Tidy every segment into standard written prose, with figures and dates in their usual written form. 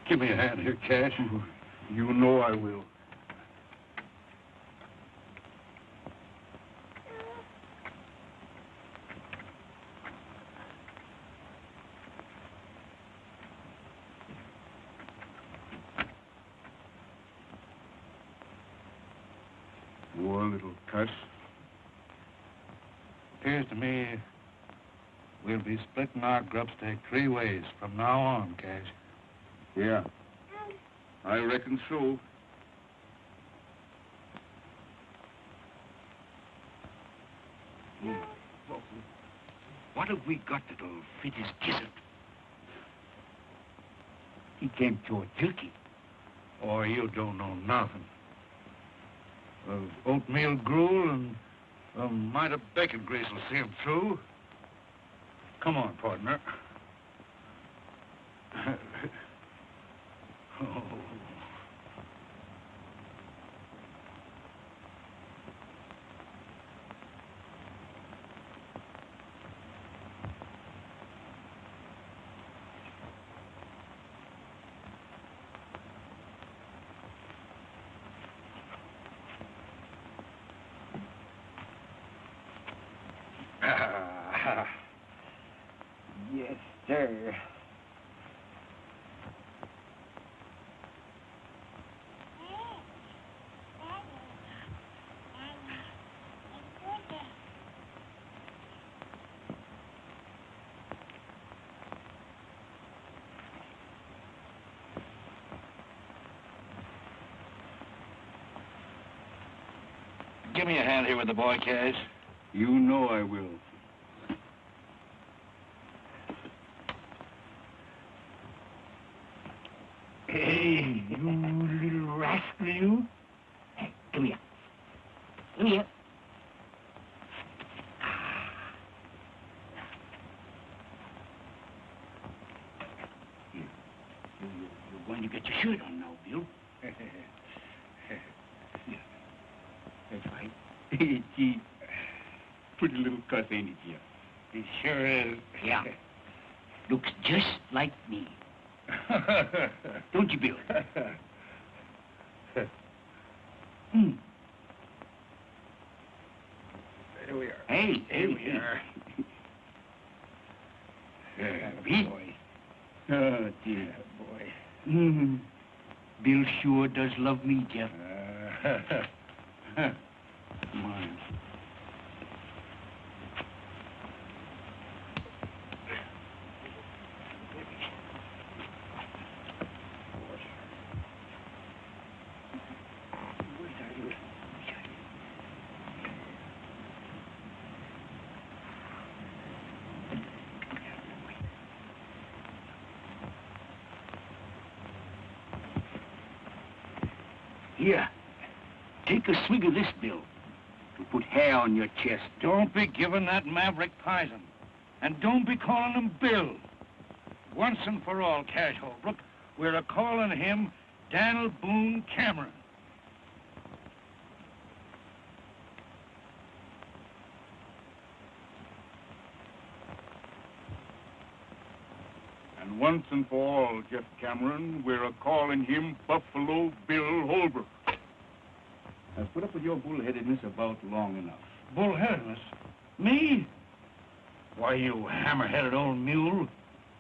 Give me a hand here, Cash. You know I will. Poor little cuss. Appears to me we'll be splitting our grub stake 3 ways from now on, Cash. Yeah, I reckon so. What have we got that'll fit his gizzard? He came to a turkey. Or you don't know nothing. Oatmeal gruel and a mite of bacon grease will see him through. Come on, partner. Oh. Yes, sir. Give me a hand here with the boy, Cash. You know I will. Hey, you little rascal, you. Hey, come here. Come here. You're going to get your shirt on now, Bill. That's right. Gee, pretty little cuss, ain't it, Jeff? He sure is. Yeah. Looks just like me. Don't you, Bill? Here we are. Hey, Here we are. Bill. Boy. Oh, dear boy. Bill sure does love me, Jeff. Come on. Here, take a swig of this, Bill, to put hair on your chest. Don't be giving that maverick poison. And don't be calling him Bill. Once and for all, Cash Holbrook, we're a-calling him Daniel Boone Cameron. And once and for all, Jeff Cameron, we're a-calling him Buffalo Bill Holbrook. I've put up with your bullheadedness about long enough. Bullheadedness? Me? Why, you hammer-headed old mule.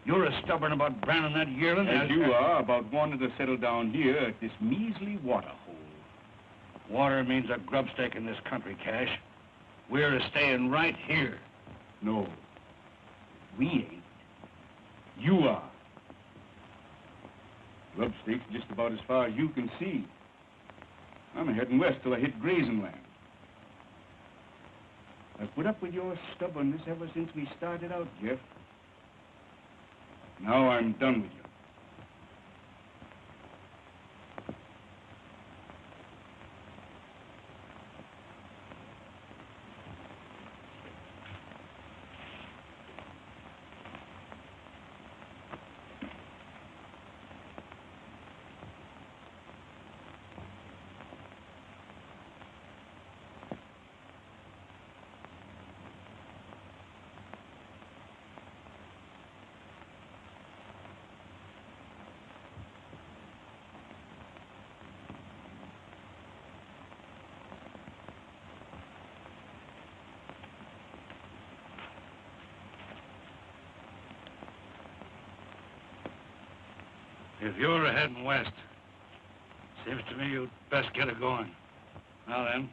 You're as stubborn about branding that yearling As you are about wanting to settle down here at this measly water hole. Water means a grub stake in this country, Cash. We're a-staying right here. No, we ain't. You are. Grub stake's just about as far as you can see. I'm heading west till I hit grazing land. I've put up with your stubbornness ever since we started out, Jeff. Now I'm done with you. If you're heading west, seems to me you'd best get it going. Now then,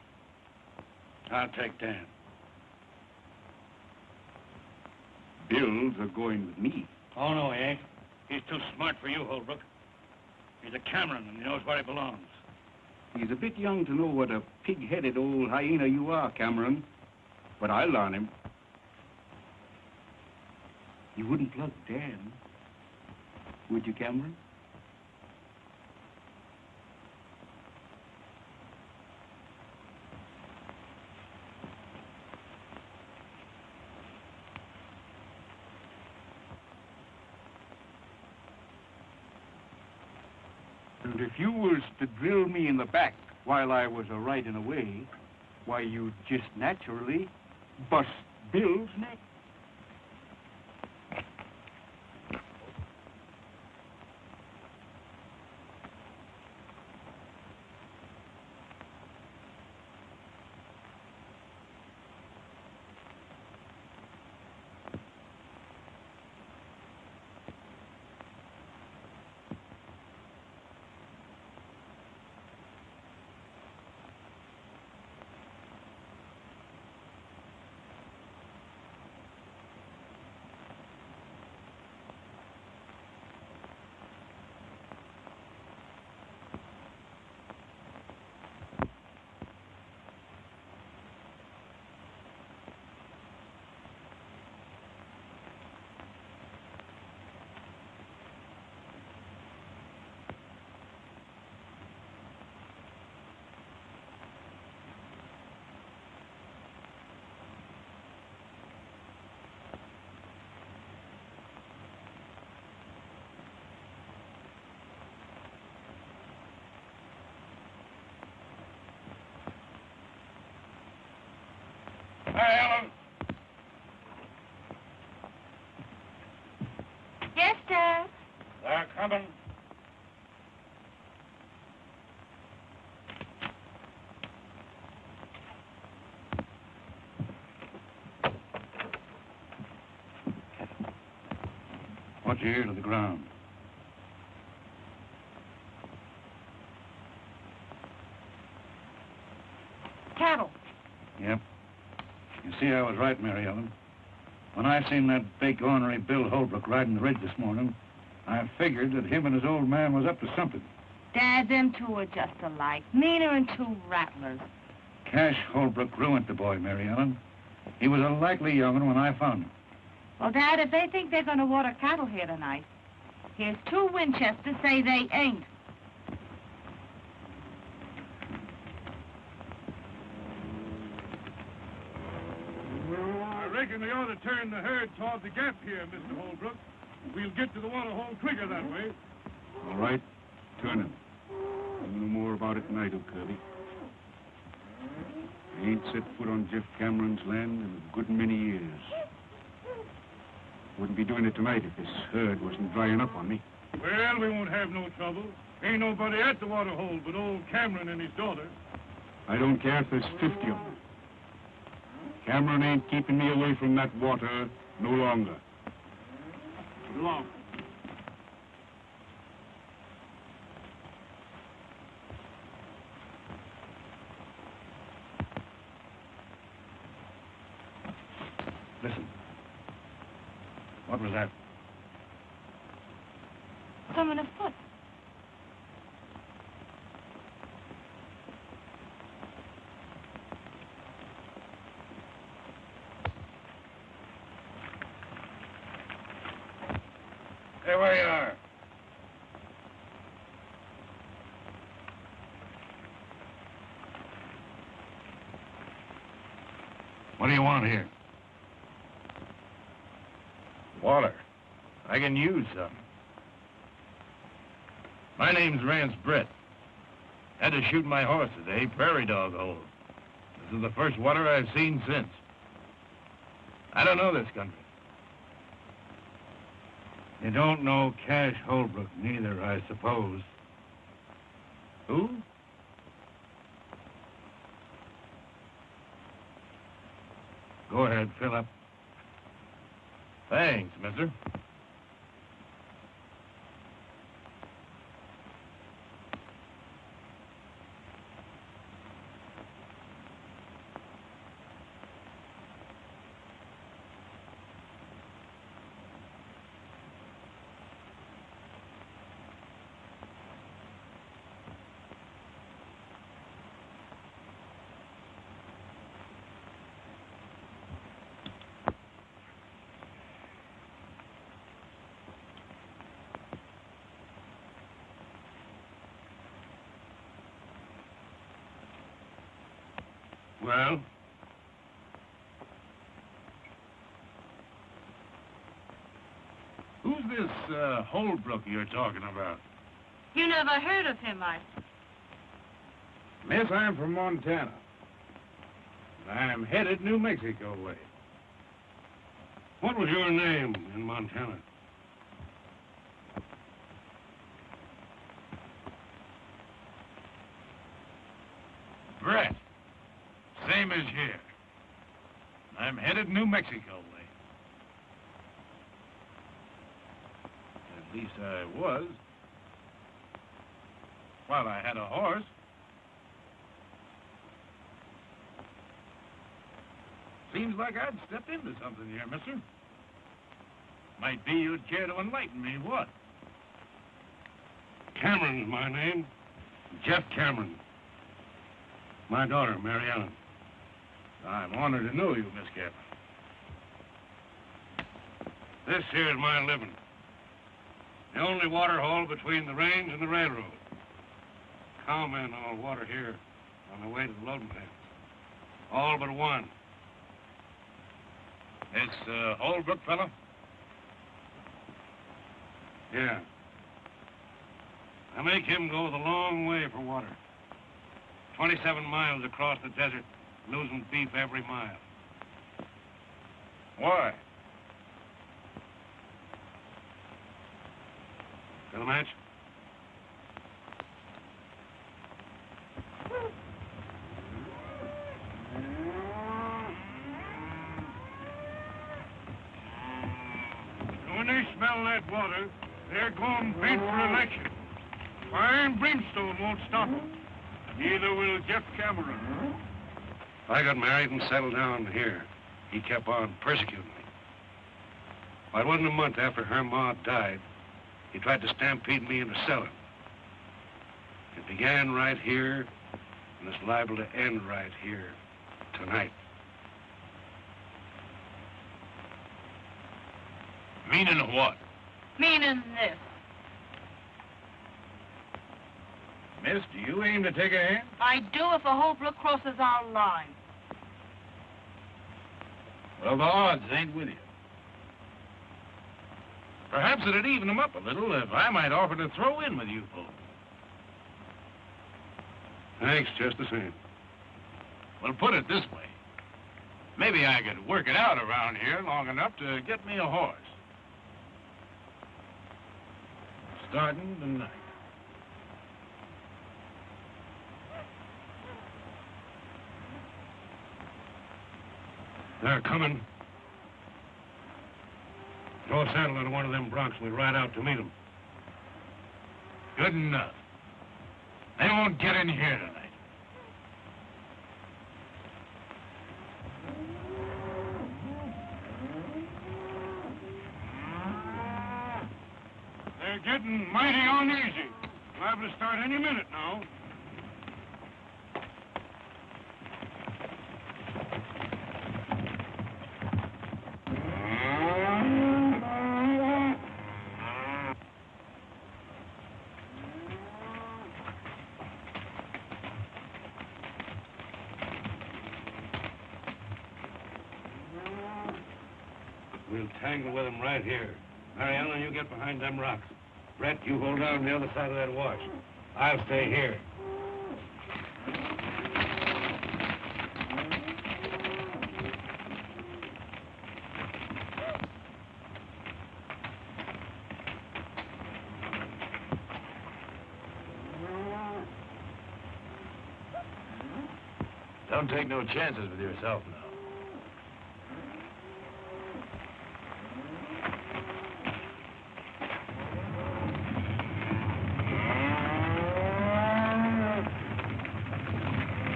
I'll take Dan. Bill's are going with me. Oh, no, he ain't. He's too smart for you, Holbrook. He's a Cameron, and he knows where he belongs. He's a bit young to know what a pig-headed old hyena you are, Cameron. But I'll learn him. You wouldn't plug Dan, would you, Cameron? And if you was to drill me in the back while I was a-riding away, why, you'd just naturally bust Bill's neck. Hey, Ellen. Yes, Dad. They're coming. Watch your ear to the ground. Cattle. Yep. You see, I was right, Mary Ellen. When I seen that big, ornery Bill Holbrook riding the ridge this morning, I figured that him and his old man was up to something. Dad, them two are just alike. Meaner than two rattlers. Cash Holbrook ruined the boy, Mary Ellen. He was a likely young'un when I found him. Well, Dad, if they think they're going to water cattle here tonight, here's two Winchesters say they ain't. I reckon they ought to turn the herd toward the gap here, Mr. Holbrook. We'll get to the water hole quicker that way. All right, turn him. I'll know more about it than I do, Kirby. I ain't set foot on Jeff Cameron's land in a good many years. Wouldn't be doing it tonight if this herd wasn't drying up on me. Well, we won't have no trouble. Ain't nobody at the water hole but old Cameron and his daughter. I don't care if there's 50 of them. Cameron ain't keeping me away from that water no longer. Long. Listen. What was that? Someone afoot. Hey, where you are. What do you want here? Water. I can use some. My name's Rance Brett. Had to shoot my horse today, prairie dog hole. This is the first water I've seen since. I don't know this country. You don't know Cash Holbrook neither, I suppose. Who? Go ahead, fill up. Thanks, mister. Well? Who's this Holbrook you're talking about? You never heard of him, I... Miss, I'm from Montana. I'm headed New Mexico way. What was your name in Montana? Brett. Same as here. I'm headed New Mexico way. At least I was. While I had a horse. Seems like I'd stepped into something here, mister. Might be you'd care to enlighten me, what? Cameron's my name. Jeff Cameron. My daughter, Mary Ellen. I'm honored to know you, Miss Cameron. This here's my living. The only water hole between the range and the railroad. Cowmen all water here on the way to the loading pens. All but one. This Holbrook fellow? Yeah. I make him go the long way for water. 27 miles across the desert, losing beef every mile. Why? Got a match? When they smell that water, they're going bent for election. Fire and brimstone won't stop them. Neither will Jeff Cameron. I got married and settled down here. He kept on persecuting me. Well, it wasn't a month after her ma died. He tried to stampede me into selling. It began right here, and it's liable to end right here, tonight. Meaning what? Meaning this. Miss, do you aim to take a hand? I do if a Holbrook crosses our line. Well, the odds ain't with you. Perhaps it'd even them up a little if I might offer to throw in with you folks. Thanks, just the same. Well, put it this way. Maybe I could work it out around here long enough to get me a horse. Starting tonight. They're coming. Throw a saddle on one of them broncs and we ride out to meet them. Good enough. They won't get in here tonight. They're getting mighty uneasy. Liable to start any minute now. We'll tangle with them right here. Mary Ellen, you get behind them rocks. Brett, you hold down the other side of that wash. I'll stay here. Don't take no chances with yourself now.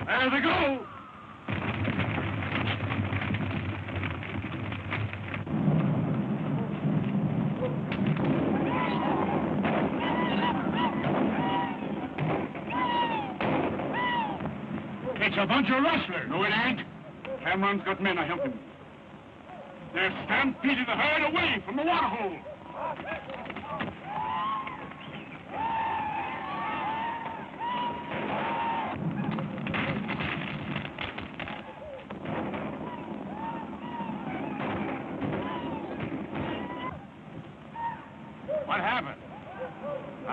There they go! It's a bunch of rustlers. No, it ain't. Cameron's got men to help him. They're stampeding the herd away from the water hole.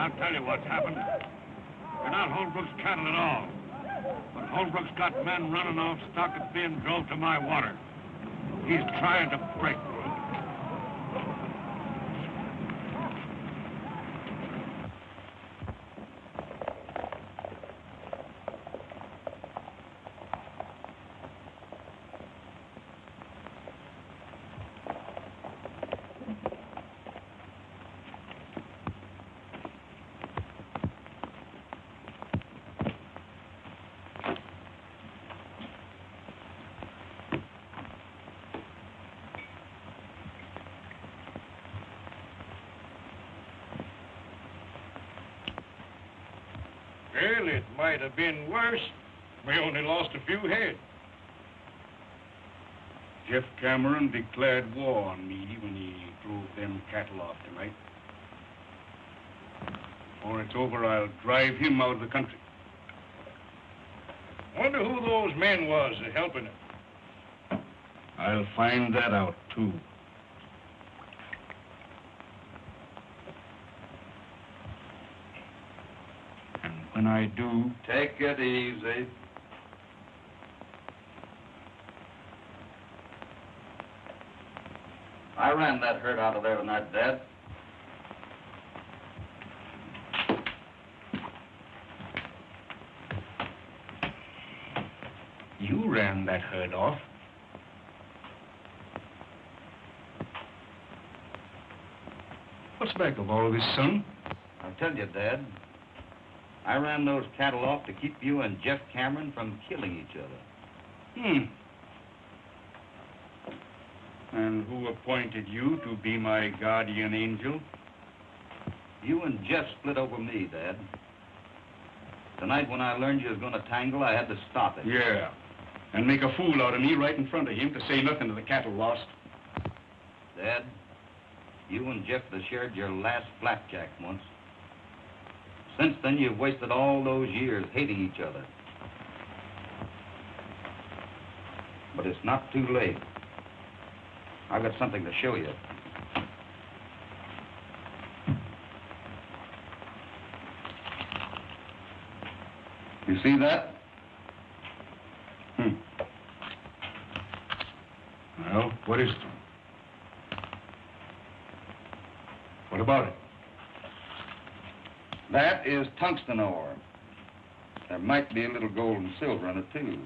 I'll tell you what's happened. You're not Holbrook's cattle at all. But Holbrook's got men running off stock that's being drove to my water. He's trying to break me. Well, it might have been worse. We only lost a few head. Jeff Cameron declared war on me when he drove them cattle off tonight. Before it's over, I'll drive him out of the country. Wonder who those men was helping him. I'll find that out, too. When I do... Take it easy. I ran that herd out of there tonight, Dad. You ran that herd off? What's back of all this, son? I'll tell you, Dad. I ran those cattle off to keep you and Jeff Cameron from killing each other. And who appointed you to be my guardian angel? You and Jeff split over me, Dad. Tonight when I learned you was going to tangle, I had to stop it. Yeah. And make a fool out of me right in front of him to say nothing to the cattle lost. Dad, you and Jeff have shared your last blackjack once. Since then, you've wasted all those years hating each other. But it's not too late. I've got something to show you. You see that? Well, what is it? What about it? That is tungsten ore. There might be a little gold and silver in it, too.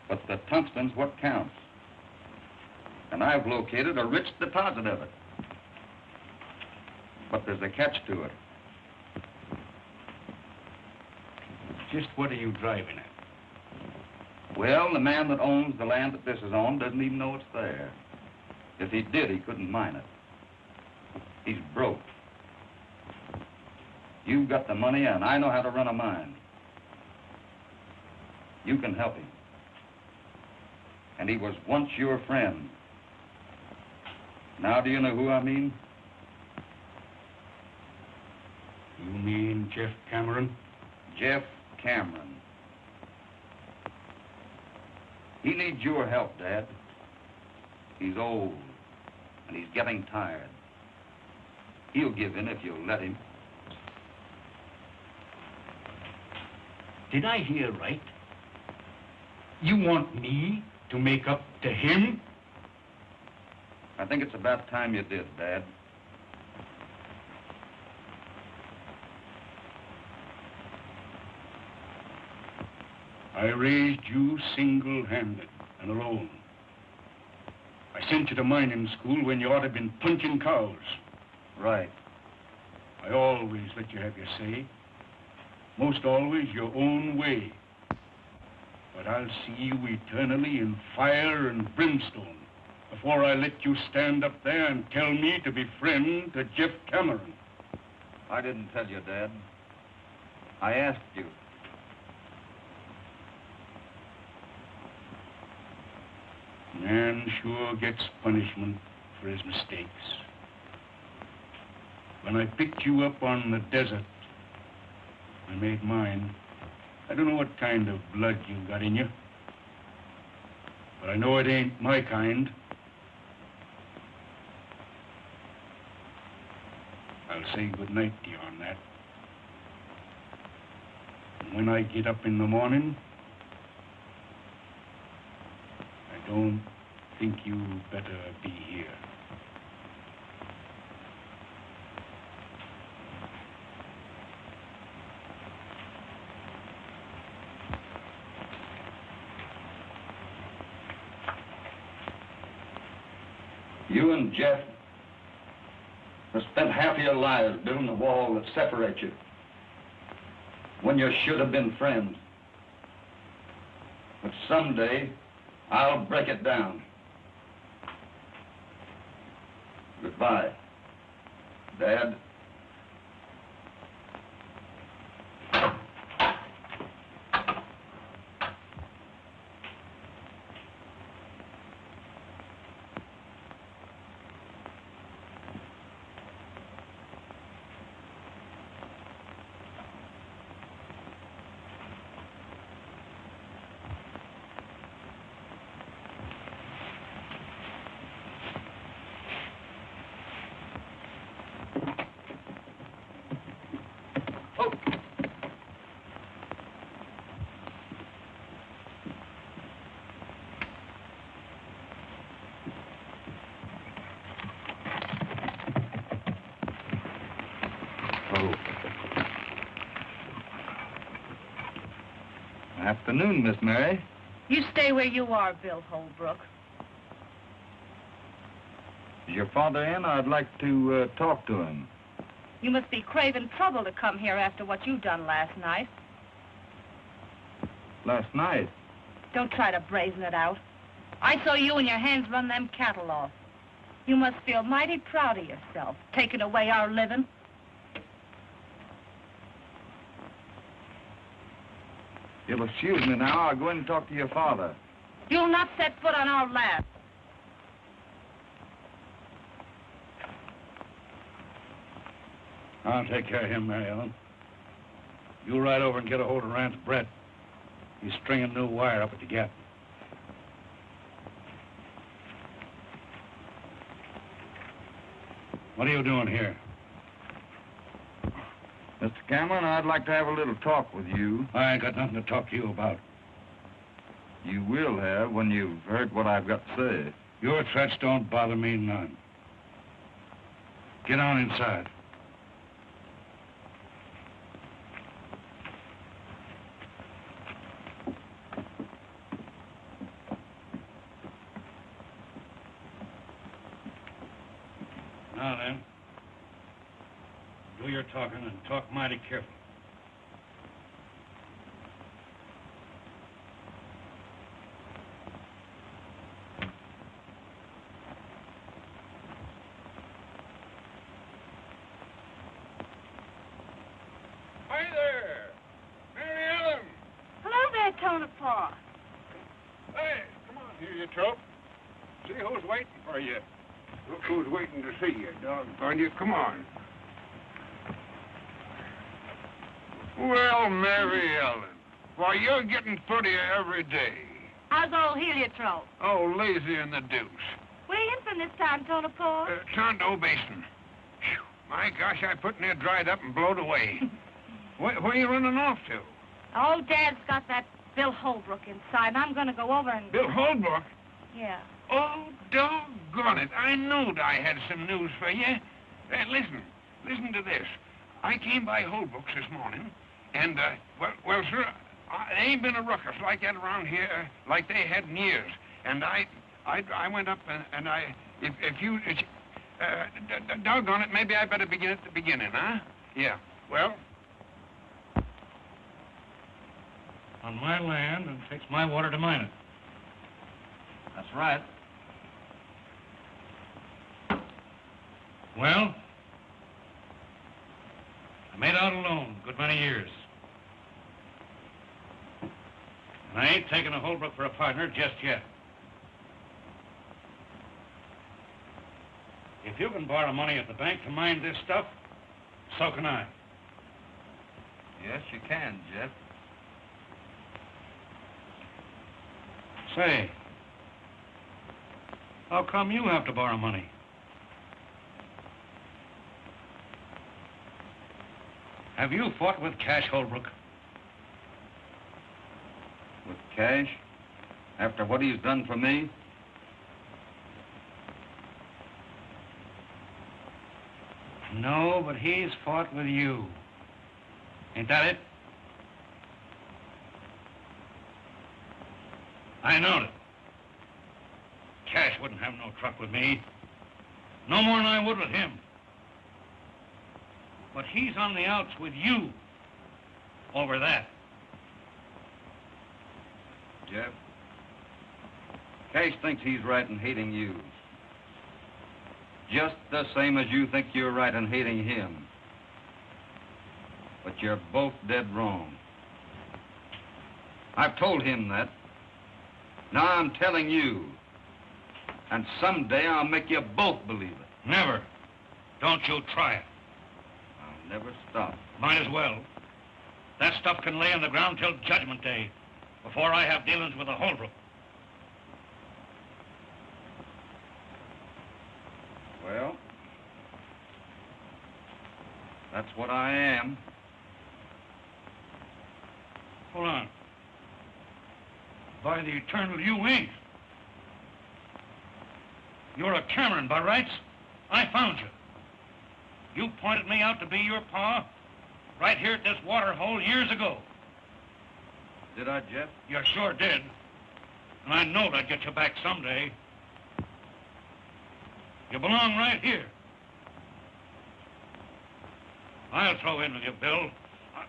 But the tungsten's what counts. And I've located a rich deposit of it. But there's a catch to it. Just what are you driving at? Well, the man that owns the land that this is on doesn't even know it's there. If he did, he couldn't mine it. He's broke. You've got the money, and I know how to run a mine. You can help him. And he was once your friend. Now do you know who I mean? You mean Jeff Cameron? Jeff Cameron. He needs your help, Dad. He's old, and he's getting tired. He'll give in if you'll let him. Did I hear right? You want me to make up to him? I think it's about time you did, Dad. I raised you single-handed and alone. I sent you to mining school when you ought to have been punching cows. Right. I always let you have your say. Most always your own way. But I'll see you eternally in fire and brimstone before I let you stand up there and tell me to be friend to Jeff Cameron. I didn't tell you, Dad. I asked you. Man sure gets punishment for his mistakes. When I picked you up on the desert, I made mine. I don't know what kind of blood you got in you, but I know it ain't my kind. I'll say goodnight to you on that. And when I get up in the morning, I don't think you better be here. You and Jeff have spent half of your lives building a wall that separates you when you should have been friends. But someday, I'll break it down. Goodbye, Dad. Afternoon, Miss Mary. You stay where you are, Bill Holbrook. Is your father in? I'd like to talk to him. You must be craving trouble to come here after what you done last night. Last night? Don't try to brazen it out. I saw you and your hands run them cattle off. You must feel mighty proud of yourself, taking away our living. You'll excuse me now. I'll go in and talk to your father. You'll not set foot on our land. I'll take care of him, Mary Ellen. You ride over and get a hold of Rance Brett. He's stringing new wire up at the gap. What are you doing here? Mr. Cameron, I'd like to have a little talk with you. I ain't got nothing to talk to you about. You will have when you've heard what I've got to say. Your threats don't bother me none. Get on inside. Now then, do your talking and talk mighty careful. Hi there, Mary Ellen. Hello there, Tonopah. Hey, come on here, you trope. See who's waiting for you. Look who's waiting to see you, doggone you. Come on. Well, Mary Ellen, why, you're getting prettier every day. How's old heliotrope? Oh, lazy in the deuce. Where you in from this time, Tonopah? Tondo Basin. Phew, my gosh, I put near dried up and blowed away. Where you running off to? Old Dad's got that Bill Holbrook inside, and I'm going to go over and... Bill Holbrook? Yeah. Oh, doggone it. I knowed I had some news for you. Listen to this. I came by Holbrook's this morning, and, well, sir, there ain't been a ruckus like that around here like they had in years. And I went up and doggone it, maybe I better begin at the beginning, huh? Yeah. Well? On my land, and takes my water to mine it. That's right. Well, I made out alone a good many years. And I ain't taking a Holbrook for a partner just yet. If you can borrow money at the bank to mine this stuff, so can I. Yes, you can, Jeff. Say, how come you have to borrow money? Have you fought with Cash Holbrook? With Cash? After what he's done for me? No, but he's fought with you. Ain't that it? I knowed it. Cash wouldn't have no truck with me. No more than I would with him. But he's on the outs with you over that. Jeff, Cash thinks he's right in hating you. Just the same as you think you're right in hating him. But you're both dead wrong. I've told him that. Now I'm telling you. And someday I'll make you both believe it. Never. Don't you try it. I'll never stop. Might as well. That stuff can lay on the ground till Judgment Day, before I have dealings with the Holbrook. Well, that's what I am. Hold on. By the eternal, you ain't. You're a Cameron by rights. I found you. You pointed me out to be your pa right here at this water hole years ago. Did I, Jeff? You sure did. And I knowed I'd get you back someday. You belong right here. I'll throw in with you, Bill.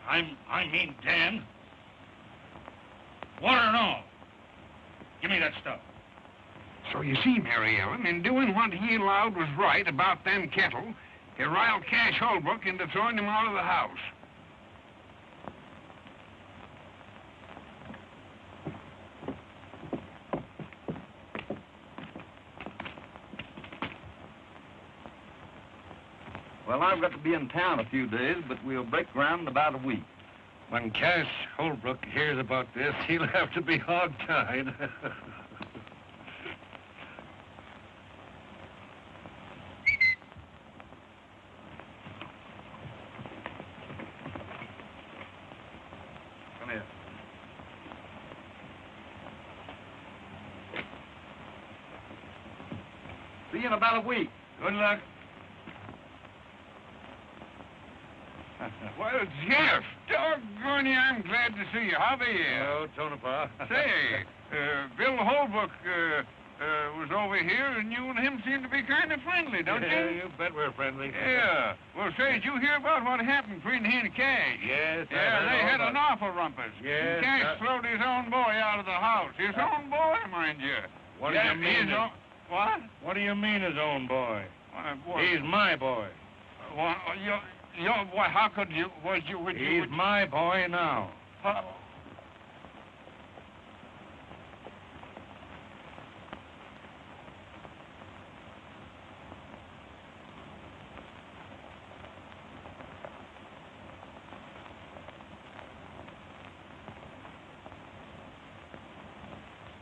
I mean Dan. Water and all. Give me that stuff. So you see, Mary Ellen, in doing what he allowed was right about them cattle, he riled Cash Holbrook into throwing him out of the house. Well, I've got to be in town a few days, but we'll break ground in about a week. When Cash Holbrook hears about this, he'll have to be hog-tied. Come here. See you in about a week. Good luck. Well, Jeff, doggone you, I'm glad to see you. How are you? Oh, Tonopah. Say, Bill Holbrook was over here, and you and him seem to be kind of friendly, don't Yeah, you? you bet we're friendly. Yeah. Well, say, did you hear about what happened between he and Cash? Yes, I Yeah, heard they all had about an it. awful rumpus. Yes, Cash throwed his own boy out of the house. His own boy, mind you. What do Yeah, you mean? his own- What? What do you mean his own boy? What? He's my boy. What, boy, how could you, would you... He's my boy now.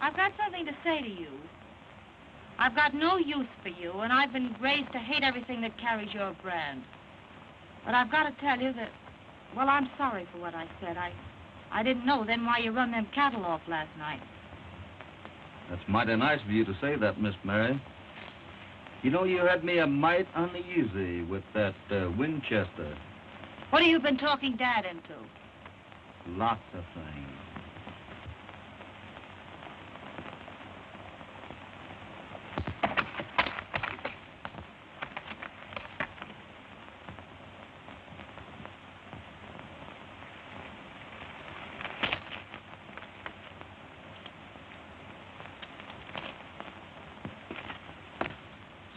I've got something to say to you. I've got no use for you, and I've been raised to hate everything that carries your brand. But I've got to tell you that, well, I'm sorry for what I said. I didn't know then why you run them cattle off last night. That's mighty nice of you to say that, Miss Mary. You know, you had me a mite uneasy with that Winchester. What have you been talking Dad into? Lots of things.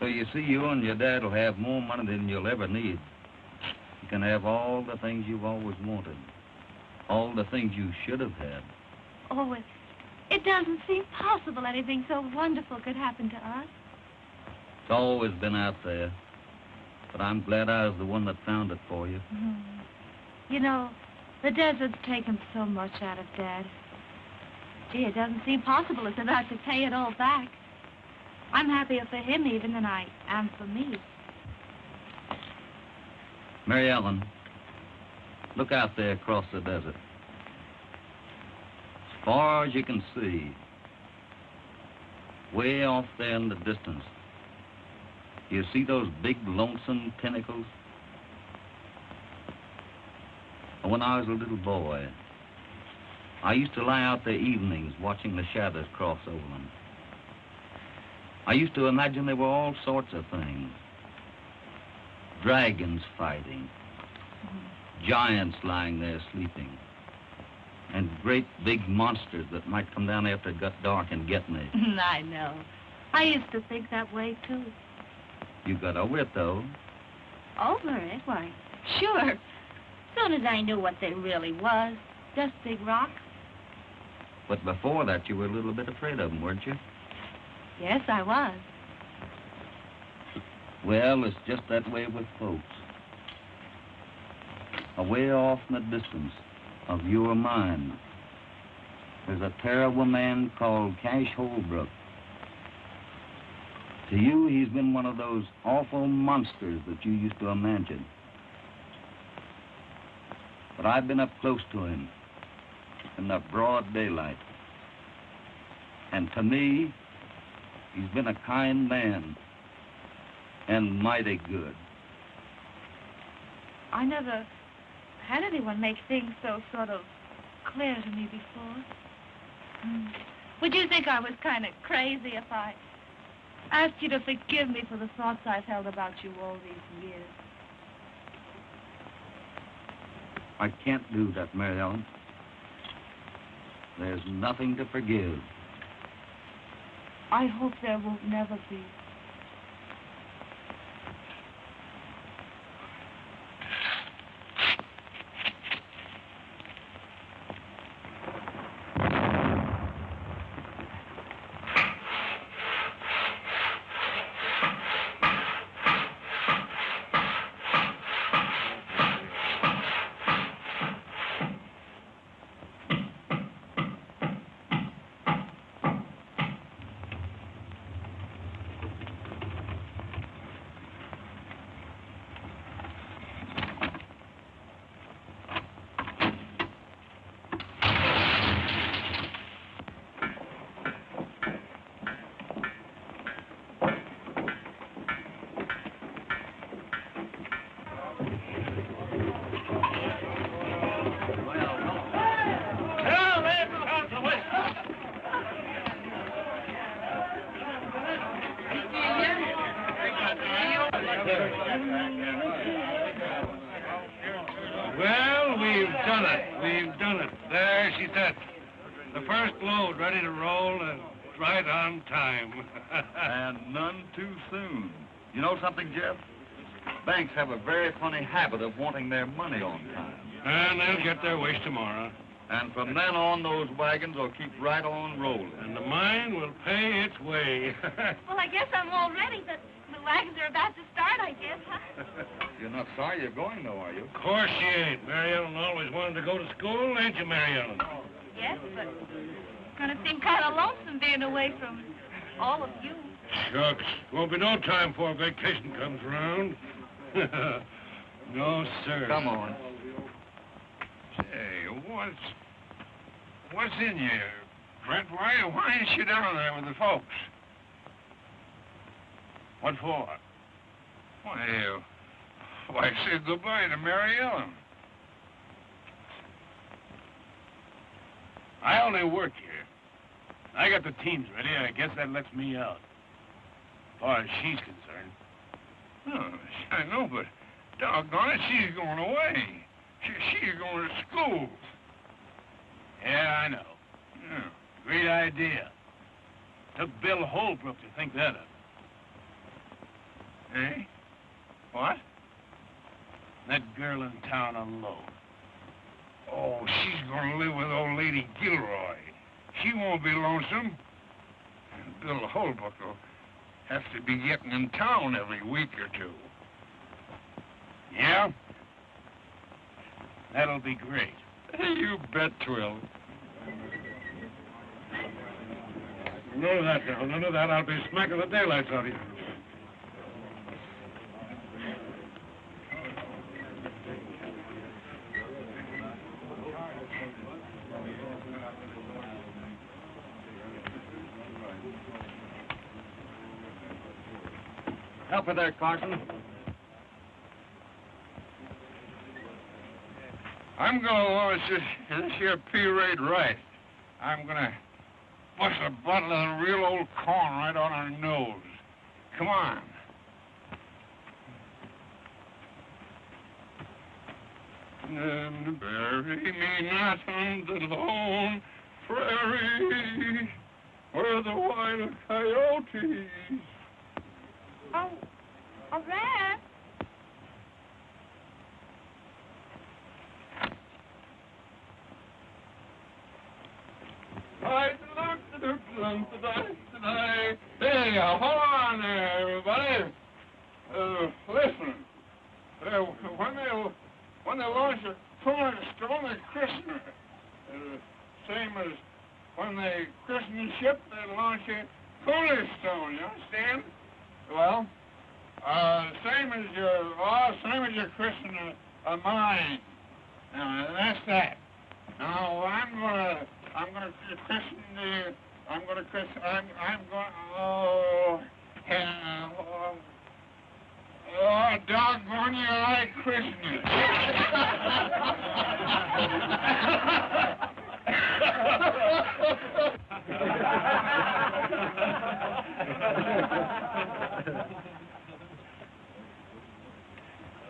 So you see, you and your dad will have more money than you'll ever need. You can have all the things you've always wanted. All the things you should have had. Oh, it doesn't seem possible anything so wonderful could happen to us. It's always been out there. But I'm glad I was the one that found it for you. You know, the desert's taken so much out of Dad. Gee, it doesn't seem possible it's about to pay it all back. I'm happier for him even than I am for me. Mary Ellen, Look out there across the desert. As far as you can see, way off there in the distance, you see those big lonesome pinnacles? When I was a little boy, I used to lie out there evenings watching the shadows cross over them. I used to imagine there were all sorts of things. Dragons fighting, giants lying there sleeping, and great big monsters that might come down after it got dark and get me. I know. I used to think that way, too. You got over it, though. Over it? Why, sure. Soon as I knew what they really was, just big rocks. But before that, you were a little bit afraid of them, weren't you? Yes, I was. Well, it's just that way with folks. Away off in the distance of you or mine, there's a terrible man called Cash Holbrook. To you, he's been one of those awful monsters that you used to imagine. But I've been up close to him in the broad daylight. And to me, he's been a kind man and mighty good. I never had anyone make things so sort of clear to me before. Would you think I was kind of crazy if I asked you to forgive me for the thoughts I've held about you all these years? I can't do that, Mary Ellen. There's nothing to forgive. I hope there won't never be. Well, we've done it. We've done it. There she sits. The first load ready to roll and right on time. And none too soon. You know something, Jeff? Banks have a very funny habit of wanting their money on time. And they'll get their wish tomorrow. And from then on, those wagons will keep right on rolling. And the mine will pay its way. Well, I guess I'm all ready, but the wagons are about to start, I guess, huh? You're not sorry you're going, though, are you? Of course she ain't. Mary Ellen always wanted to go to school, ain't you, Mary Ellen? Yes, but it's going to seem kind of lonesome being away from all of you. Shucks. Won't be no time before vacation comes around. No, sir. Come on. Say, what's in you, Brent? Why ain't you down there with the folks? What for? Why, say goodbye to Mary Ellen. I only work here. I got the teams ready. I guess that lets me out. As far as she's concerned. Oh, I know, but doggone it, she's going away. She's going to school. Yeah, I know. Yeah. Great idea. Took Bill Holbrook to think that up. Eh? What? That girl in town alone. Oh, she's going to live with old Lady Gilroy. She won't be lonesome. And Bill Holbrook will have to be getting in town every week or two. Yeah? That'll be great. You bet, Twill. None of that now. None of that. I'll be smacking the daylights out of you. Help her there, Carson. I'm gonna launch this here pea-rade right. I'm gonna bust a bottle of real old corn right on her nose. Come on. And bury me not on the lone prairie where the wild coyotes. Oh, a rat? Hey, hold on there, everybody. Listen. When they launch a Stone at Christmas, same as when they christen the ship, they launch a Cooling Stone, you understand? Well, same as you christen a mine. That's that. Now, I'm gonna christen the, doggone you, I christen it.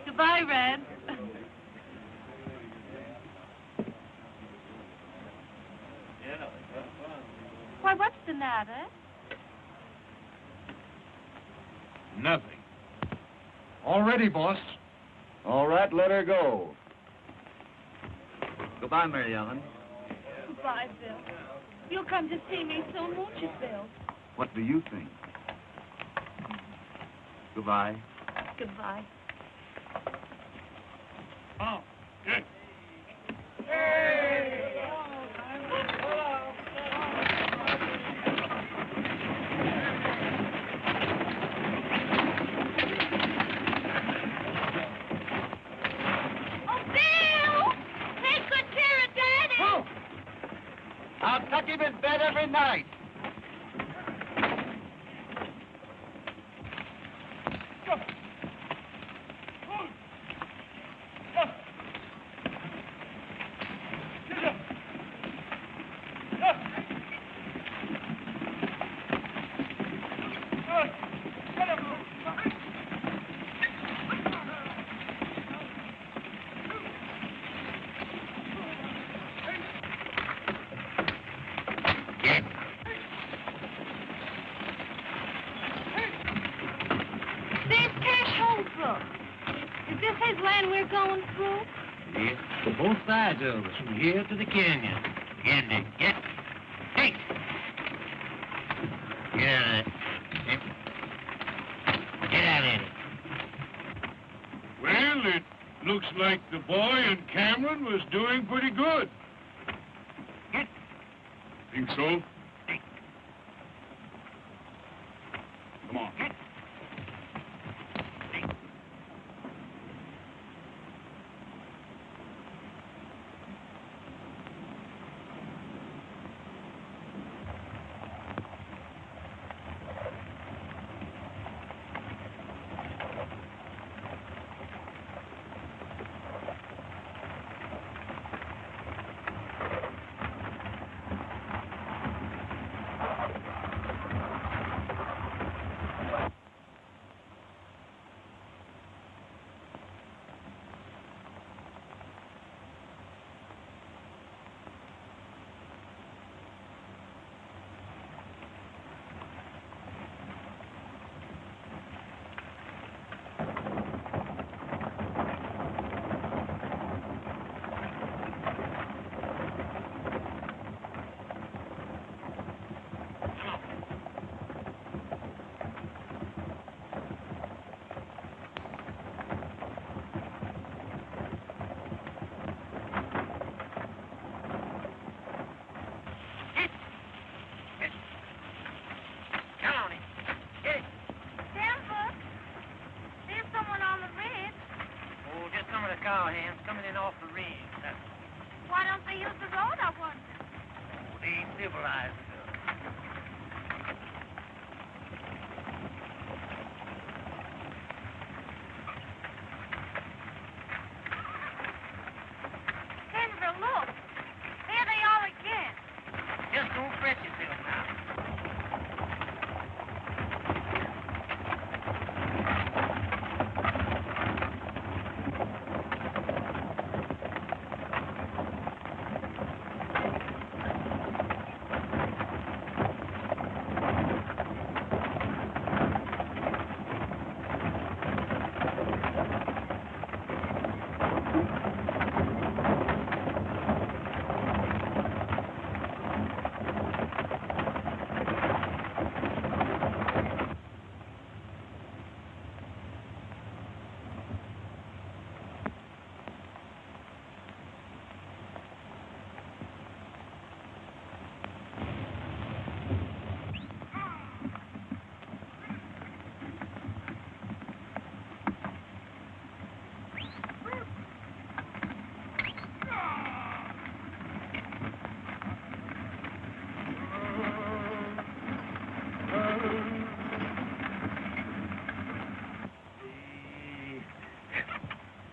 Goodbye, Red. Why, what's the matter? Nothing. All ready, boss. All right, let her go. Goodbye, Mary Ellen. Goodbye, Bill. You'll come to see me soon, won't you, Bill? What do you think? Goodbye. Goodbye. Oh, good. I'll tuck him in bed every night. Is this his land we're going through? Yes, to both sides of us, from here to the canyon. Andy, get. Hey! Get out of it. Get out of it. Well, it looks like the boy and Cameron was doing pretty good. Think so? Come on. Cowhands coming in off the ridge. Why don't they use the road, I wonder? Oh, they ain't civilized enough. stretch yourself now.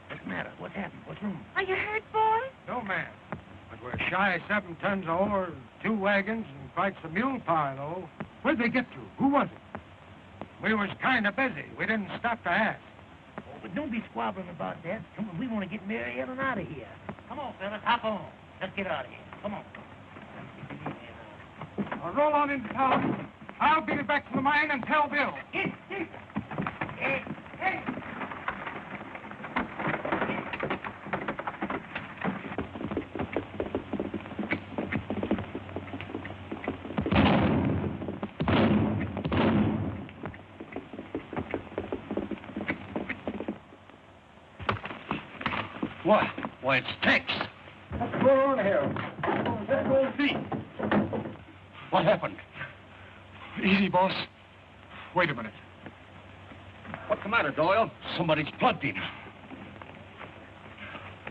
What's the matter? What's happened? What's wrong? Are you hurt, boy? No, ma'am. But we're shy 7 tons of ore, 2 wagons, and quite some mule power, though. Where'd they get to? Who was it? We was kind of busy. We didn't stop to ask. Oh, but don't be squabbling about that. Come on, we want to get Mary Ellen out of here. Come on, fellas, hop on. Let's get out of here. Come on. Now, roll on into town. I'll beat it back to the mine and tell Bill. Hey, hey. What? Why, it's Tex. What's going on here? Let's go and see. What happened? Easy, boss. Wait a minute. What's the matter, Doyle? Somebody's plugged him.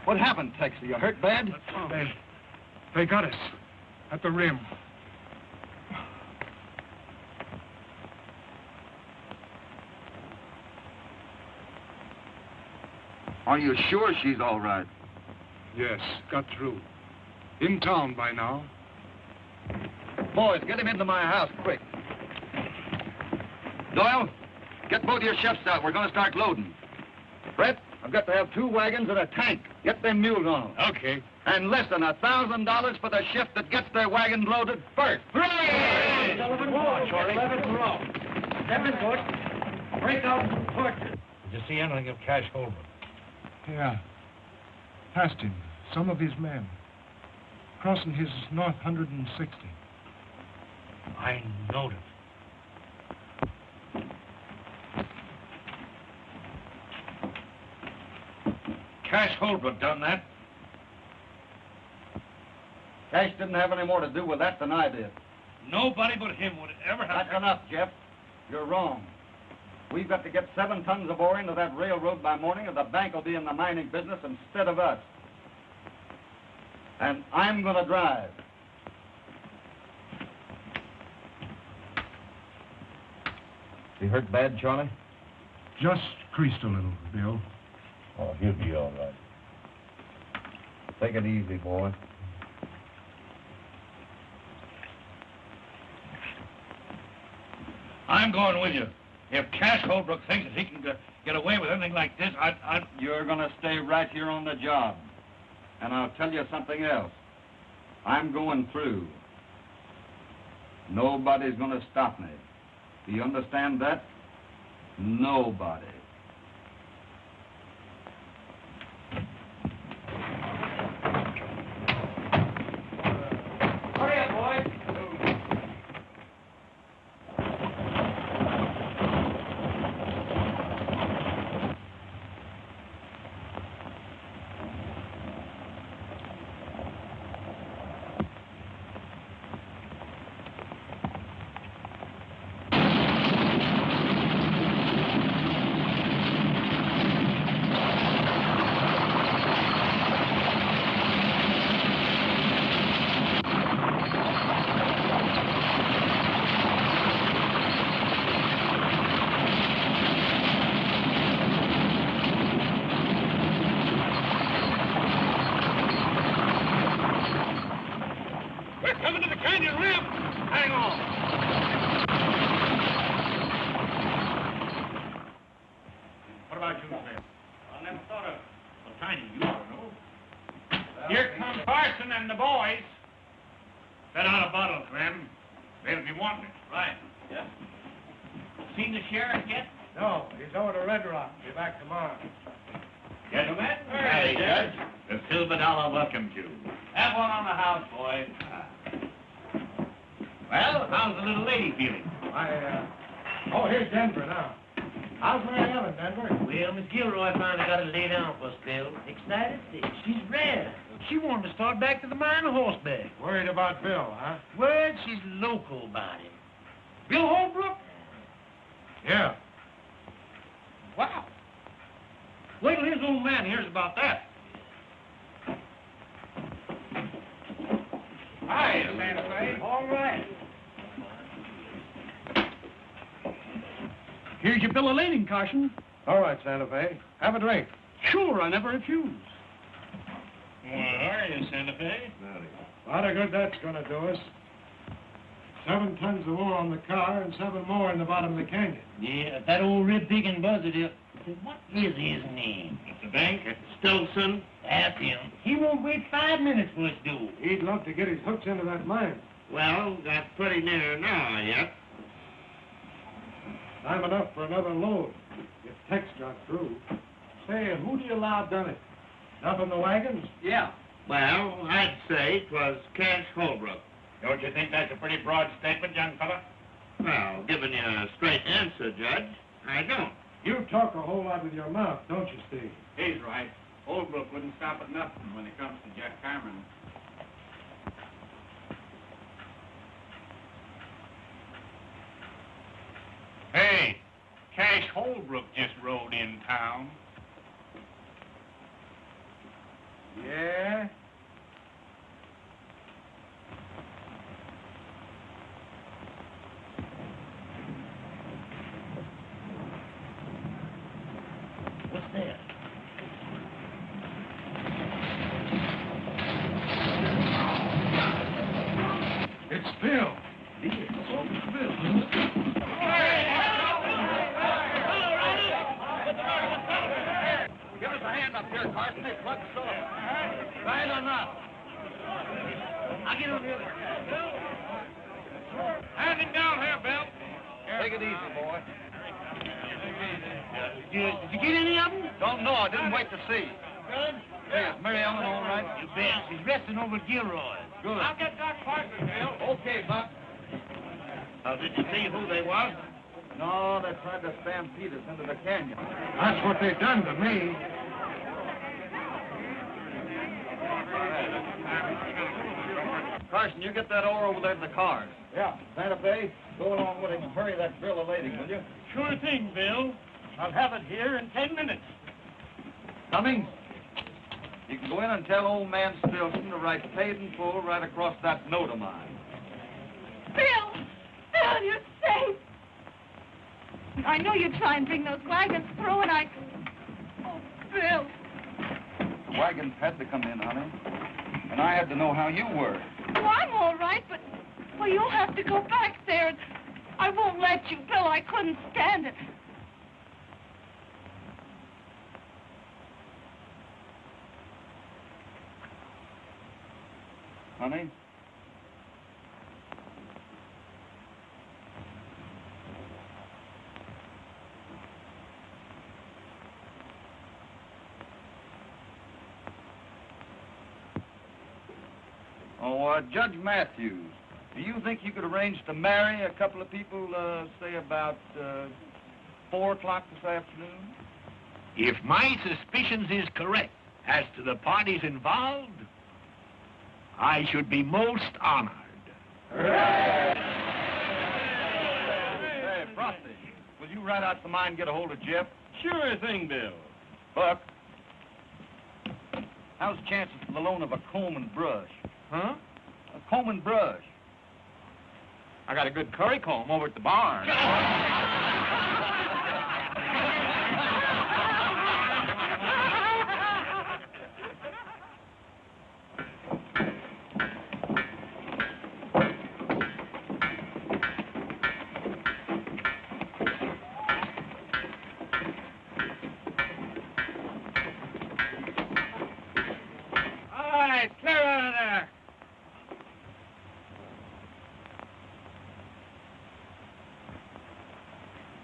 What happened, Tex? Are you hurt bad? They got us at the rim. Are you sure she's all right? Yes, got through. In town by now. Boys, get him into my house, quick. Doyle, get both your chefs out. We're going to start loading. Brett, I've got to have 2 wagons and a tank. Get them mules on them. Okay. And less than $1,000 for the shift that gets their wagon loaded first. Hey! Sullivan, watch, Charlie. 11 in a row. Step in, Butch. Break out some torches. Did you see anything of Cash Holbrook? Yeah. Past him. Some of his men. Crossing his north 160. I noticed. Cash Holbrook done that. Cash didn't have any more to do with that than I did. Nobody but him would ever have... That's enough, Jeff. You're wrong. We've got to get 7 tons of ore into that railroad by morning, or the bank will be in the mining business instead of us. And I'm going to drive. He hurt bad, Charlie? Just creased a little, Bill. Oh, he'll be all right. Take it easy, boy. I'm going with you. If Cash Holbrook thinks that he can get away with anything like this, You're going to stay right here on the job. And I'll tell you something else. I'm going through. Nobody's going to stop me. Do you understand that? Nobody. Hurry up, boys. and the boys. Set out a bottle, Clem. They'll be wanting it. Right. Yeah. Seen the sheriff yet? No, he's over to Red Rock. Be back tomorrow. Gentlemen. Howdy, Judge. The Silver Dollar welcomes you. Have one on the house, boy. Well, how's the little lady feeling? Oh, here's Denver now. How's Mary Ellen, Denver? Well, Miss Gilroy finally got to lay down for a spell. Excited? She's rare. She wanted to start back to the mine on horseback. Worried about Bill, huh? Word, she's local about him. Bill Holbrook? Yeah. Wow. Wait till his old man hears about that. Hi, Santa Fe. All right. Here's your bill of lading, Carson. All right, Santa Fe. Have a drink. Sure, I never refuse. What are you, Santa Fe? A lot of good that's going to do us. 7 tons of ore on the car and 7 more in the bottom of the canyon. Yeah, that old rib-picking buzzard here. What is his name? At the bank? Stilson. That's him. He won't wait 5 minutes for his due. He'd love to get his hooks into that mine. Well, that's pretty near now, yet. Time enough for another load, if Tex got through. Say, who do you allow done it? Up in the wagons? Yeah. Well, I'd say 'twas Cash Holbrook. Don't you think that's a pretty broad statement, young fella? Well, giving you a straight answer, Judge, I don't. You talk a whole lot with your mouth, don't you, Steve? He's right. Holbrook wouldn't stop at nothing when it comes to Jeff Cameron. Hey, Cash Holbrook just rode in town. Yeah? What's that? It's Bill. Give us a hand up here, Carson. They plugged us off. Right or not? I'll get over here. Hand him down here, Bill. Take it easy, boy. Did you get any of them? Don't know. I didn't wait to see. Good. Hey, is Mary Ellen all right? You bet. She's resting over at Gilroy. Good. I'll get Doc Parson, Bill. Okay, Buck. Did you see who they was? No, they tried to stampede us into the canyon. That's what they done to me. Carson, you get that ore over there to the cars. Yeah. Santa Fe, go along with him and hurry that bill of lading, will you? Sure thing, Bill. I'll have it here in 10 minutes. Cummings, you can go in and tell old man Stilson to write paid in full right across that note of mine. Bill! Bill, you're safe! I know you'd try and bring those wagons through, and I... Oh, Bill. The wagons had to come in, honey. And I had to know how you were. Well, I'm all right, but... Well, you'll have to go back there, and I won't let you, Bill. I couldn't stand it. Honey? Oh, Judge Matthews, do you think you could arrange to marry a couple of people, say about 4 o'clock this afternoon? If my suspicions is correct as to the parties involved, I should be most honored. Hey, Frosty, will you ride out to the mine and get a hold of Jeff? Sure thing, Bill. Buck, how's the chances for the loan of a comb and brush? Huh? A comb and brush. I got a good curry comb over at the barn. All right, clear out of there.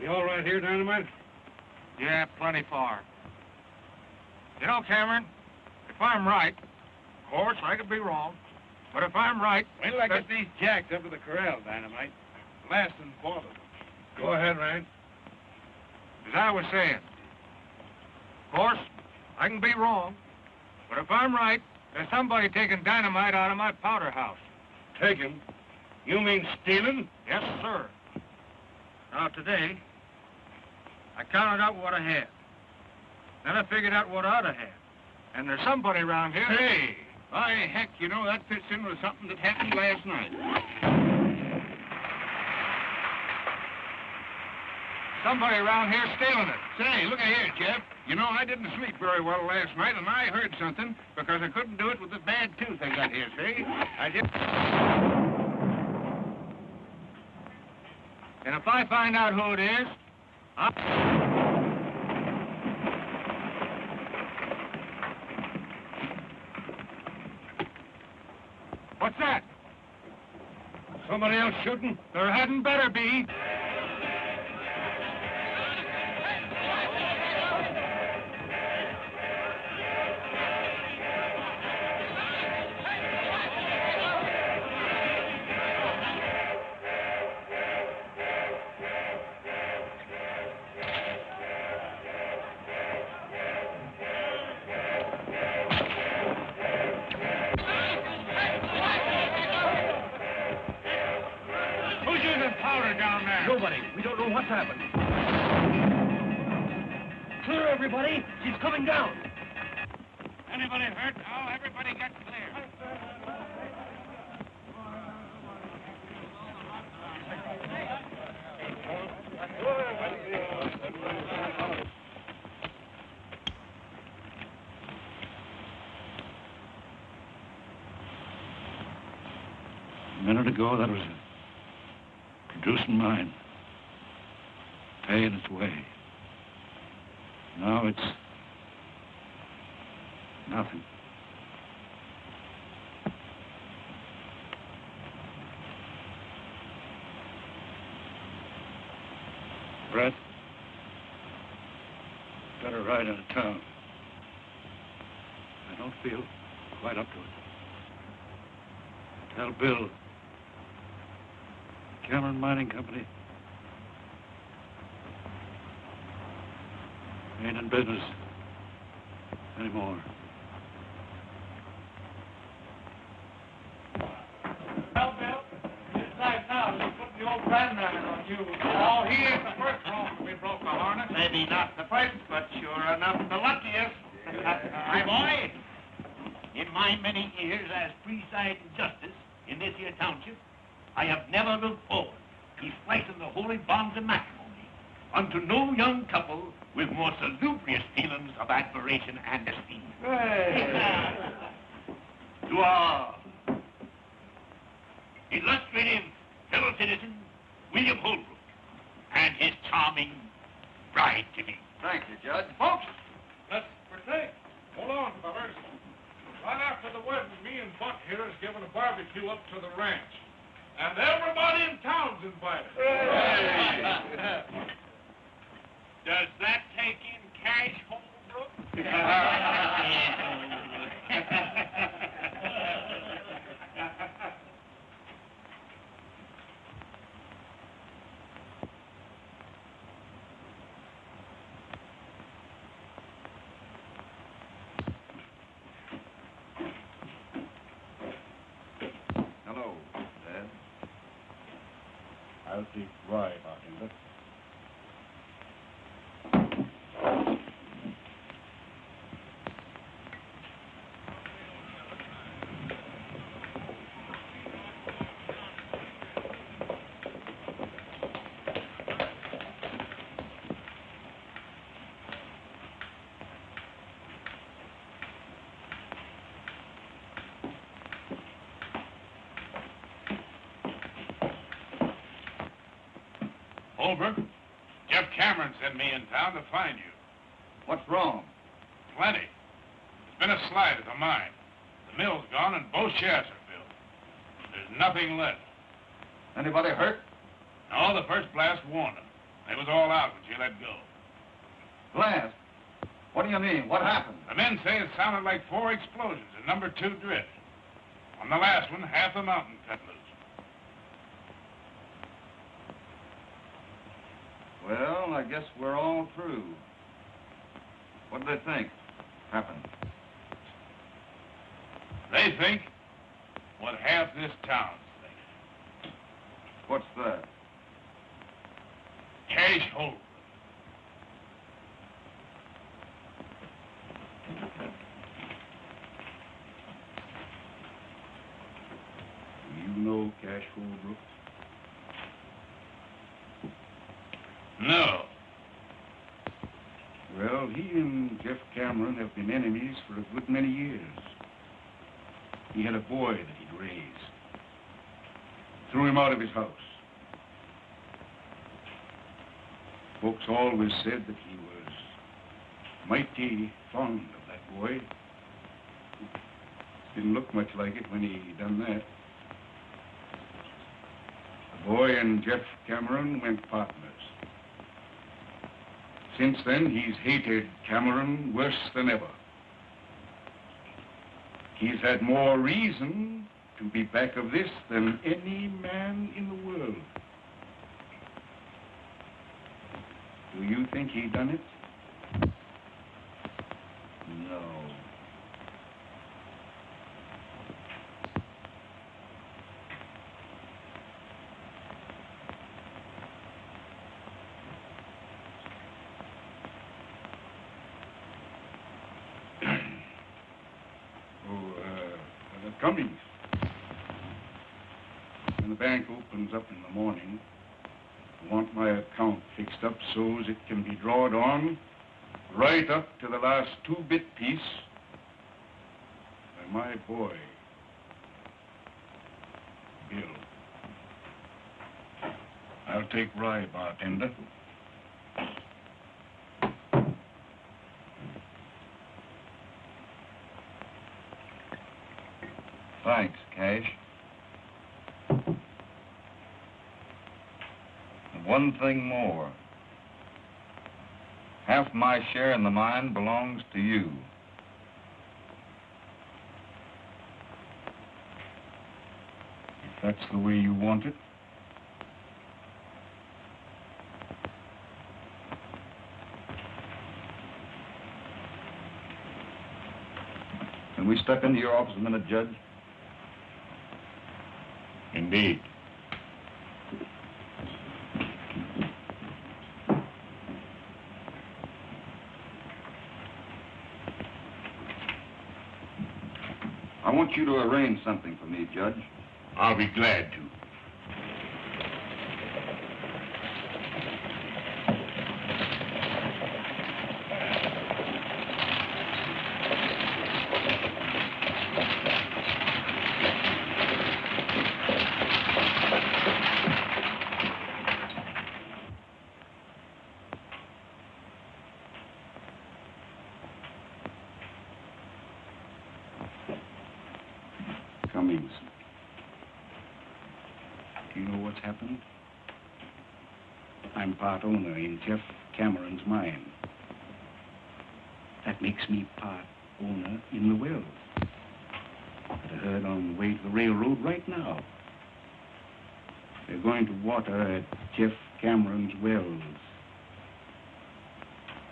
You all right here, Dynamite? Yeah, plenty far. You know, Cameron, if I'm right, of course, I could be wrong, but if I'm right... Wait till I get these jacks up to the corral, Dynamite. Last and foremost. Go ahead, Rand. As I was saying, of course, I can be wrong, but if I'm right, there's somebody taking dynamite out of my powder house. Taking? You mean stealing? Yes, sir. Now, today, I counted out what I had. Then I figured out what I ought to have. And there's somebody around here... Hey, by heck, you know, that fits in with something that happened last night. Somebody around here stealing it. Say, look here, Jeff. You know, I didn't sleep very well last night, and I heard something because I couldn't do it with the bad tooth I got here, see? I just... And if I find out who it is, What's that? Somebody else shooting? There hadn't better be. Nobody. We don't know what's happened. Clear, everybody. She's coming down. Anybody hurt? No, everybody get clear. A minute ago, that was a producing mine, paying its way. Now it's nothing. Brett, better ride out of town. I don't feel quite up to it. Tell Bill, Cameron Mining Company ain't in business anymore. Well, Bill, this night now is putting the old grandman on you. Oh, he ain't the first bronc we broke a harness. Maybe not the first, but sure enough the luckiest. Hi, boy. In my many years as presiding justice in this here township, I have never looked forward to splicing the holy bonds of matrimony unto no young couple with more salubrious feelings of admiration and esteem. To our illustrative fellow citizen, William Holbrook, and his charming bride-to-be. Thank you, Judge. Folks, let's partake. Hold on, fellas. Right after the wedding, me and Buck here is giving a barbecue up to the ranch. And everybody in town's invited. Does that take in cash, Holbrook? Hello, Dad. I'll keep right, Hawkins. Holbrook, Jeff Cameron sent me in town to find you. What's wrong? Plenty. There's been a slide at the mine. The mill's gone and both shafts are filled. There's nothing left. Anybody hurt? No, the first blast warned them. It was all out when she let go. Blast? What do you mean? What happened? The men say it sounded like 4 explosions in number 2 drift. On the last one, half the mountain cut loose. Well, I guess we're all through. What do they think happened? They think what half this town thinks. What's that? Cash Holbrook. You know Cash Holbrook? No. Well, he and Jeff Cameron have been enemies for a good many years. He had a boy that he'd raised. Threw him out of his house. Folks always said that he was mighty fond of that boy. Didn't look much like it when he done that. The boy and Jeff Cameron went partners. Since then, he's hated Cameron worse than ever. He's had more reason to be back of this than any man in the world. Do you think he done it? No. Cummings. When the bank opens up in the morning, I want my account fixed up so as it can be drawed on right up to the last 2-bit piece by my boy, Bill. I'll take rye, bartender. Thanks, Cash. And one thing more. Half my share in the mine belongs to you. If that's the way you want it. Can we step into your office a minute, Judge? Indeed. I want you to arrange something for me, Judge. I'll be glad to. Cummings. Do you know what's happened? I'm part owner in Jeff Cameron's mine. That makes me part owner in the wells. That I heard on the way to the railroad right now. They're going to water at Jeff Cameron's wells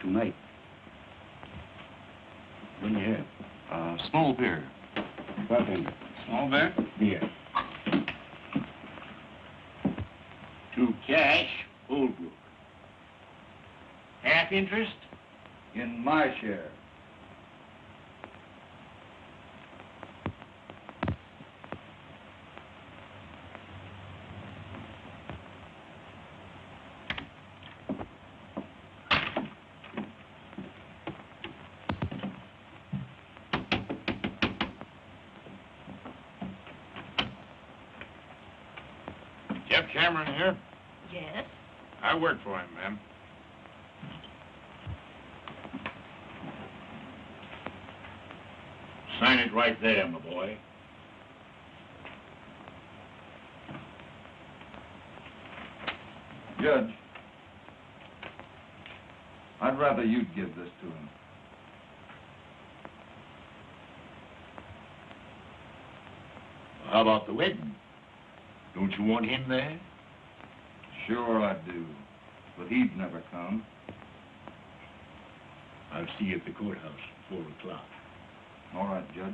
tonight. What do you have? Small beer. Bartender. Small beer? Beer. To Cash Holbrook. Half interest? In my share. Jeff Cameron here? Yes? I work for him, ma'am. Sign it right there, my boy. Judge, I'd rather you'd give this to him. How about the wedding? Don't you want him there? Sure I do, but he'd never come. I'll see you at the courthouse at 4 o'clock. All right, Judge.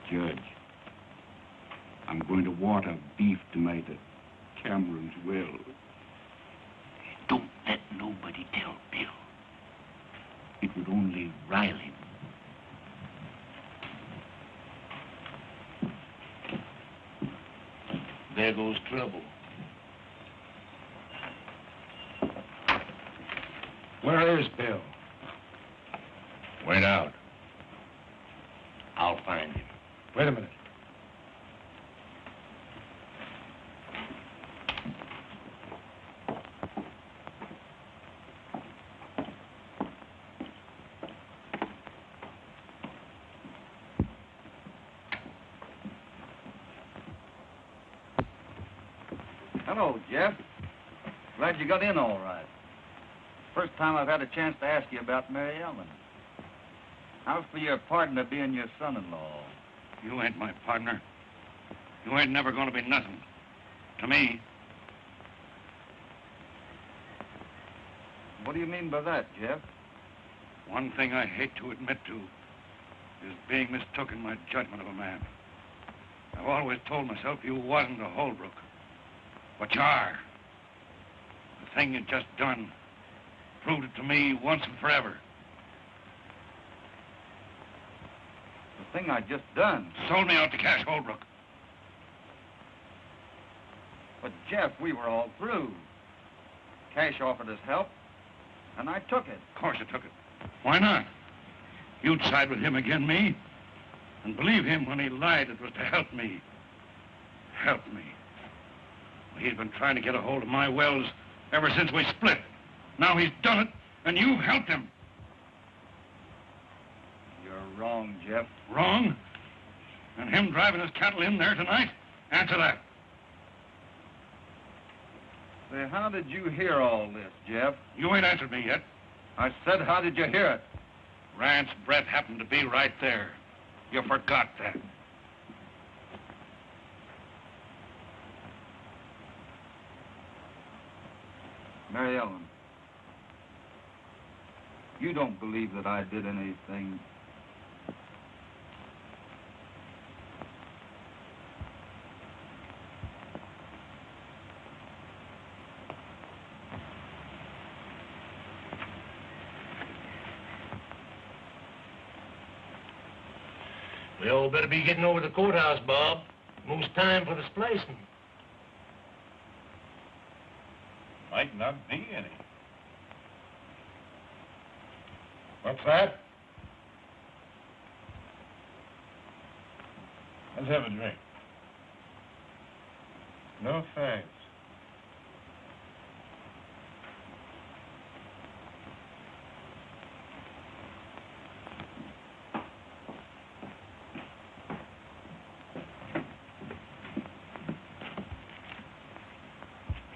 Judge, I'm going to water beef tonight at Cameron's well. Don't let nobody tell Bill. It would only rile him. There goes trouble. Where is Bill? Went out. I'll find him. Wait a minute. Hello, Jeff. Glad you got in all right. First time I've had a chance to ask you about Mary Ellen. How's for your partner being your son-in-law? You ain't my partner. You ain't never gonna be nothing. To me. What do you mean by that, Jeff? One thing I hate to admit to is being mistook in my judgment of a man. I've always told myself you wasn't a Holbrook. But you are. The thing you just done proved it to me once and forever. The thing I just done? Sold me out to Cash Holbrook. But, Jeff, we were all through. Cash offered us help, and I took it. Of course you took it. Why not? You'd side with him again me. And believe him when he lied it was to help me. Help me. He's been trying to get a hold of my wells ever since we split. Now he's done it, and you've helped him. You're wrong, Jeff. Wrong? And him driving his cattle in there tonight? Answer that. Say, how did you hear all this, Jeff? You ain't answered me yet. I said, how did you hear it? Rance Brett happened to be right there. You forgot that. Mary Ellen, you don't believe that I did anything. We all better be getting over to the courthouse, Bob. Most time for the splicing. Might not be any. What's that? Let's have a drink. No thanks.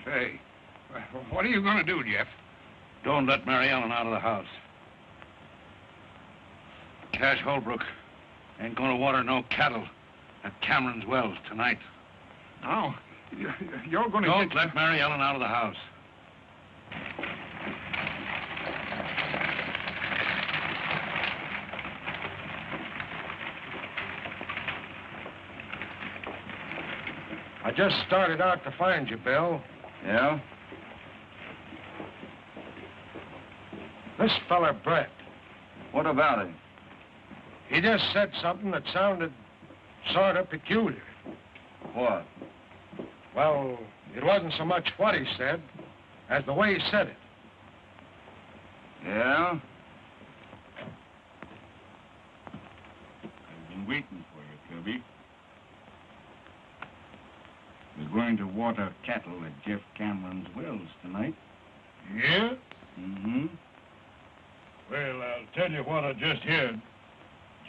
Say, what are you going to do, Jeff? Don't let Mary Ellen out of the house. Cash Holbrook ain't gonna water no cattle at Cameron's wells tonight. No, you're going to Don't let Mary Ellen out of the house. I just started out to find you, Bill. Yeah? This fella, Brett, What about him? he just said something that sounded sort of peculiar. What? Well, it wasn't so much what he said as the way he said it. Yeah? I've been waiting for you, Kirby. at Jeff Cameron's wells tonight. Yeah? Mm-hmm. Well, I'll tell you what I just heard.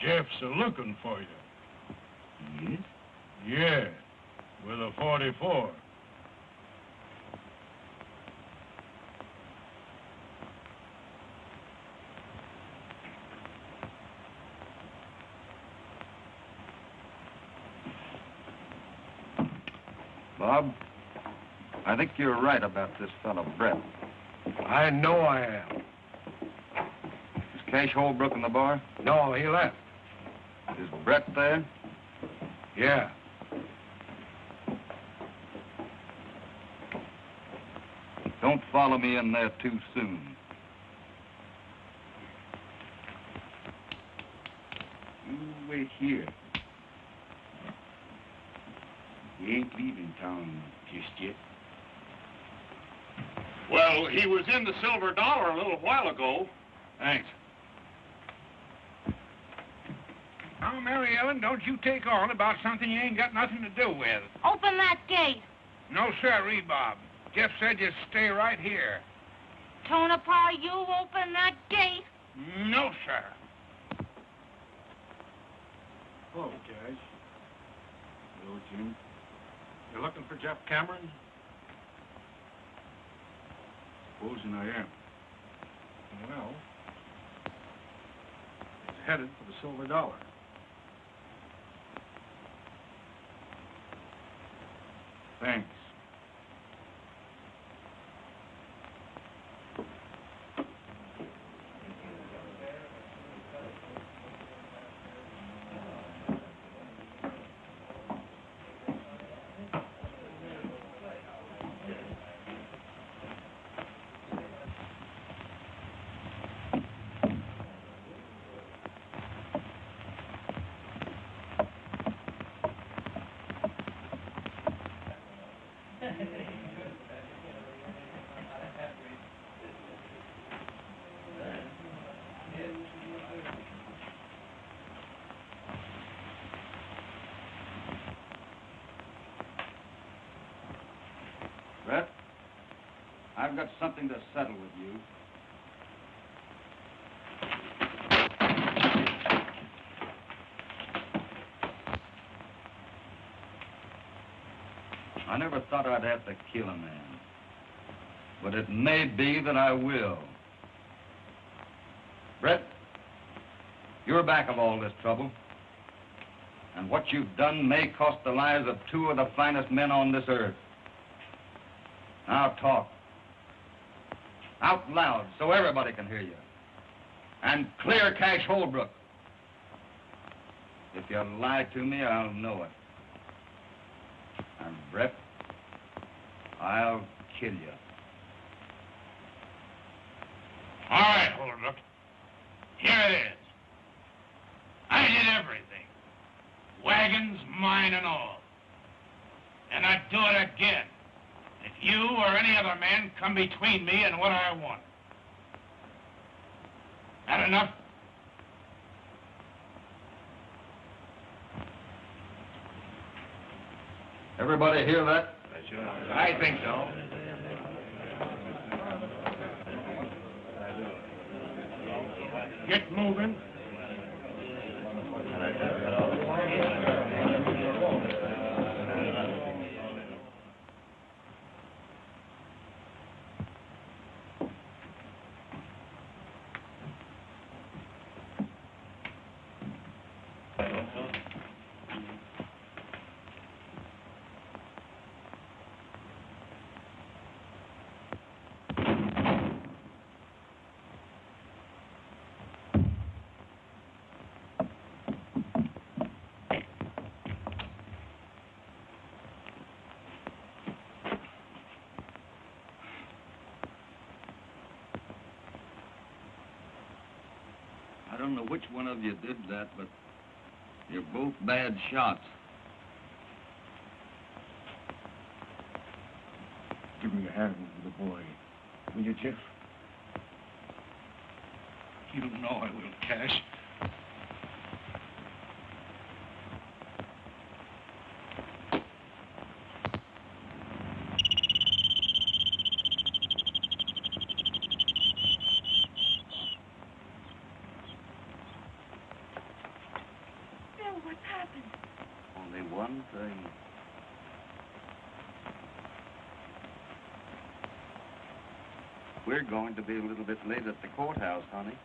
Jeff's a-looking for you. Yes? Yeah, with a 44. Bob, I think you're right about this fellow, Brett. I know I am. Is Cash Holbrook in the bar? No, he left. Is Brett there? Yeah. Don't follow me in there too soon. You wait here. We ain't leaving town just yet. Well, he was in the Silver Dollar a little while ago. Thanks. Now, Mary Ellen, don't you take on about something you ain't got nothing to do with. Open that gate. No, sir, Bob. Jeff said you stay right here. Tonopah, you open that gate. No, sir. Hello, Cash. Hello, Jim. You're looking for Jeff Cameron? Supposing I am. Well, he's headed for the Silver Dollar. Thanks. Brett, I've got something to settle with you. I never thought I'd have to kill a man. But it may be that I will. Brett, you're back of all this trouble. And what you've done may cost the lives of two of the finest men on this earth. Now talk. Out loud so everybody can hear you. And clear Cash Holbrook. If you lie to me, I'll know it. And Brett, I'll kill you. All right, Holbrook. Here it is. I did everything. Wagons, mine and all. And I'd do it again. If you or any other man come between me and what I want. That enough? Everybody hear that? I think so. Get moving. I don't know which one of you did that, but you're both bad shots. Give me a hand with the boy. Will you, Jeff? You know I will, Cash. What's happened? Only one thing. We're going to be a little bit late at the courthouse, honey.